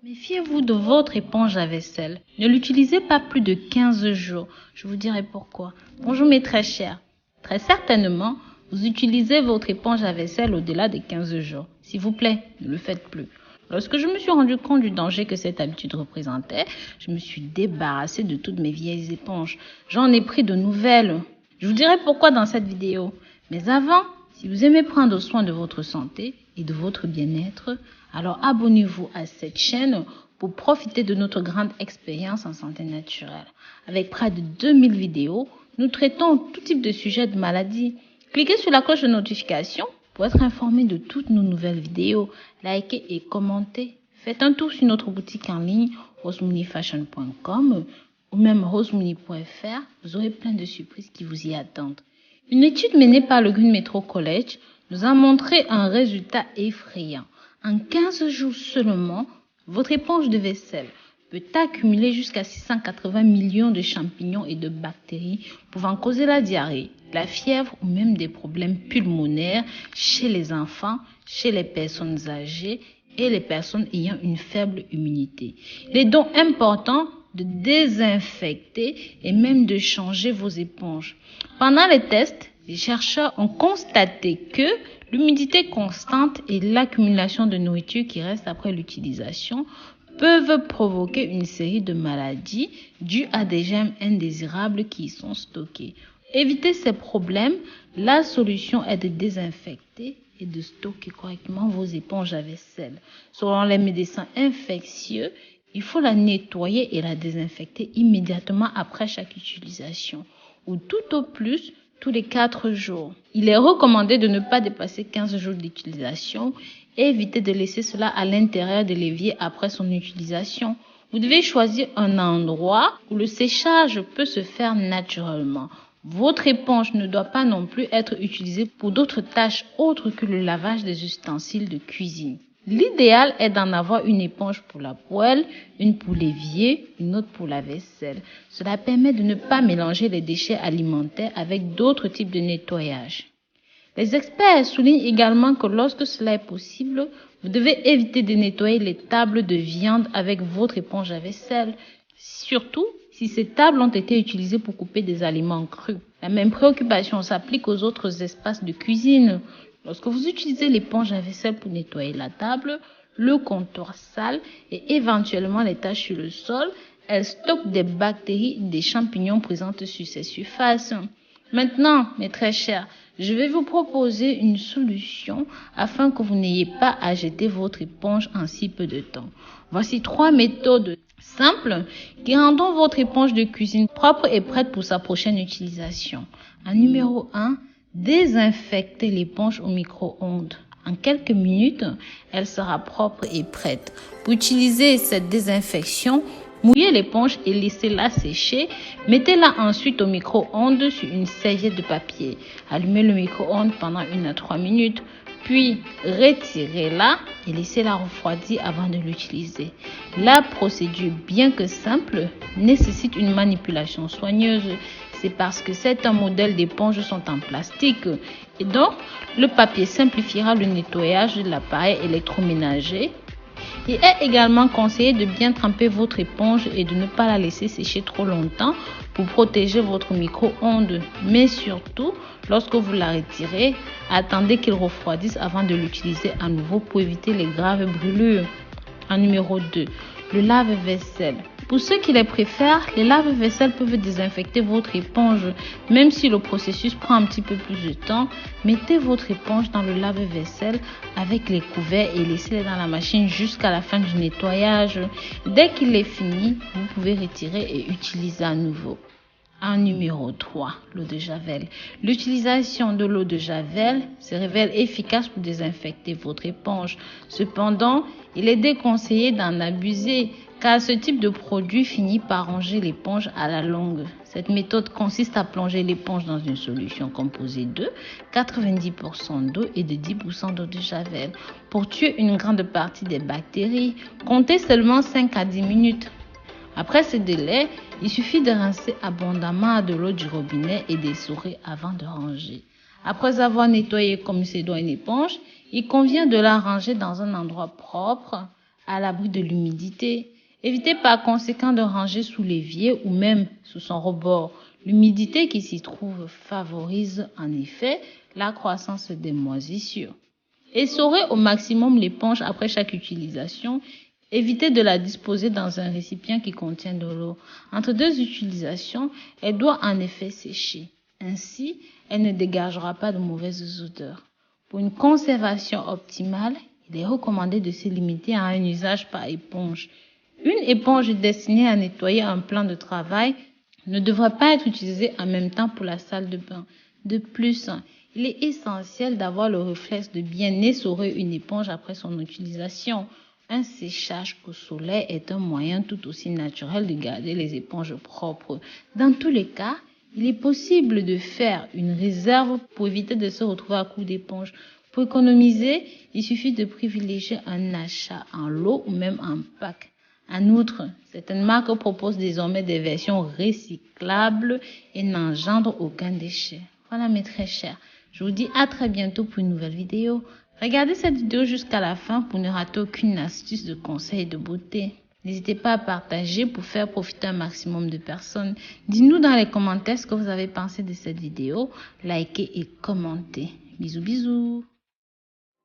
Méfiez-vous de votre éponge à vaisselle. Ne l'utilisez pas plus de 15 jours. Je vous dirai pourquoi. Bonjour mes très chers. Très certainement, vous utilisez votre éponge à vaisselle au-delà de 15 jours. S'il vous plaît, ne le faites plus. Lorsque je me suis rendu compte du danger que cette habitude représentait, je me suis débarrassée de toutes mes vieilles éponges. J'en ai pris de nouvelles. Je vous dirai pourquoi dans cette vidéo. Mais avant, si vous aimez prendre soin de votre santé et de votre bien-être, alors abonnez-vous à cette chaîne pour profiter de notre grande expérience en santé naturelle. Avec près de 2000 vidéos, nous traitons tout type de sujets de maladies. Cliquez sur la cloche de notification pour être informé de toutes nos nouvelles vidéos. Likez et commentez. Faites un tour sur notre boutique en ligne rosemooneyfashion.com ou même rosemooney.fr. Vous aurez plein de surprises qui vous y attendent. Une étude menée par le Green Metro College nous a montré un résultat effrayant. En 15 jours seulement, votre éponge de vaisselle peut accumuler jusqu'à 680 millions de champignons et de bactéries pouvant causer la diarrhée, la fièvre ou même des problèmes pulmonaires chez les enfants, chez les personnes âgées et les personnes ayant une faible immunité. Il est donc important de désinfecter et même de changer vos éponges. Pendant les tests, les chercheurs ont constaté que l'humidité constante et l'accumulation de nourriture qui reste après l'utilisation peuvent provoquer une série de maladies dues à des germes indésirables qui y sont stockés. Éviter ces problèmes, la solution est de désinfecter et de stocker correctement vos éponges à vaisselle. Selon les médecins infectieux, il faut la nettoyer et la désinfecter immédiatement après chaque utilisation ou tout au plus tous les 4 jours. Il est recommandé de ne pas dépasser 15 jours d'utilisation et éviter de laisser cela à l'intérieur de l'évier après son utilisation. Vous devez choisir un endroit où le séchage peut se faire naturellement. Votre éponge ne doit pas non plus être utilisée pour d'autres tâches autres que le lavage des ustensiles de cuisine. L'idéal est d'en avoir une éponge pour la poêle, une pour l'évier, une autre pour la vaisselle. Cela permet de ne pas mélanger les déchets alimentaires avec d'autres types de nettoyage. Les experts soulignent également que lorsque cela est possible, vous devez éviter de nettoyer les tables de viande avec votre éponge à vaisselle, surtout si ces tables ont été utilisées pour couper des aliments crus. La même préoccupation s'applique aux autres espaces de cuisine. Lorsque vous utilisez l'éponge à vaisselle pour nettoyer la table, le comptoir sale et éventuellement les taches sur le sol, elle stocke des bactéries et des champignons présents sur ces surfaces. Maintenant, mes très chers, je vais vous proposer une solution afin que vous n'ayez pas à jeter votre éponge en si peu de temps. Voici 3 méthodes simples qui rendront votre éponge de cuisine propre et prête pour sa prochaine utilisation. En numéro 1, désinfectez l'éponge au micro-ondes. En quelques minutes, elle sera propre et prête. Pour utiliser cette désinfection, mouillez l'éponge et laissez-la sécher. Mettez-la ensuite au micro-ondes sur une serviette de papier. Allumez le micro-ondes pendant 1 à 3 minutes. Puis, retirez-la et laissez-la refroidir avant de l'utiliser. La procédure, bien que simple, nécessite une manipulation soigneuse. C'est parce que certains modèles d'éponges sont en plastique. Et donc, le papier simplifiera le nettoyage de l'appareil électroménager. Il est également conseillé de bien tremper votre éponge et de ne pas la laisser sécher trop longtemps pour protéger votre micro-ondes. Mais surtout, lorsque vous la retirez, attendez qu'il refroidisse avant de l'utiliser à nouveau pour éviter les graves brûlures. En numéro 2, le lave-vaisselle. Pour ceux qui les préfèrent, les lave-vaisselle peuvent désinfecter votre éponge. Même si le processus prend un petit peu plus de temps, mettez votre éponge dans le lave-vaisselle avec les couverts et laissez-les dans la machine jusqu'à la fin du nettoyage. Dès qu'il est fini, vous pouvez retirer et utiliser à nouveau. En numéro 3, l'eau de Javel. L'utilisation de l'eau de Javel se révèle efficace pour désinfecter votre éponge. Cependant, il est déconseillé d'en abuser car ce type de produit finit par ronger l'éponge à la longue. Cette méthode consiste à plonger l'éponge dans une solution composée de 90% d'eau et de 10% d'eau de Javel. Pour tuer une grande partie des bactéries, comptez seulement 5 à 10 minutes. Après ce délai, il suffit de rincer abondamment de l'eau du robinet et d'essorer avant de ranger. Après avoir nettoyé comme il se doit une éponge, il convient de la ranger dans un endroit propre à l'abri de l'humidité. Évitez par conséquent de ranger sous l'évier ou même sous son rebord. L'humidité qui s'y trouve favorise en effet la croissance des moisissures. Essorez au maximum l'éponge après chaque utilisation. Évitez de la disposer dans un récipient qui contient de l'eau. Entre deux utilisations, elle doit en effet sécher. Ainsi, elle ne dégagera pas de mauvaises odeurs. Pour une conservation optimale, il est recommandé de se limiter à un usage par éponge. Une éponge destinée à nettoyer un plan de travail ne devrait pas être utilisée en même temps pour la salle de bain. De plus, il est essentiel d'avoir le réflexe de bien essorer une éponge après son utilisation. Un séchage au soleil est un moyen tout aussi naturel de garder les éponges propres. Dans tous les cas, il est possible de faire une réserve pour éviter de se retrouver à court d'éponge. Pour économiser, il suffit de privilégier un achat en lot ou même en pack. En outre, certaines marques proposent désormais des versions recyclables et n'engendrent aucun déchet. Voilà mes très chers. Je vous dis à très bientôt pour une nouvelle vidéo. Regardez cette vidéo jusqu'à la fin pour ne rater aucune astuce de conseil de beauté. N'hésitez pas à partager pour faire profiter un maximum de personnes. Dites-nous dans les commentaires ce que vous avez pensé de cette vidéo. Likez et commentez. Bisous bisous.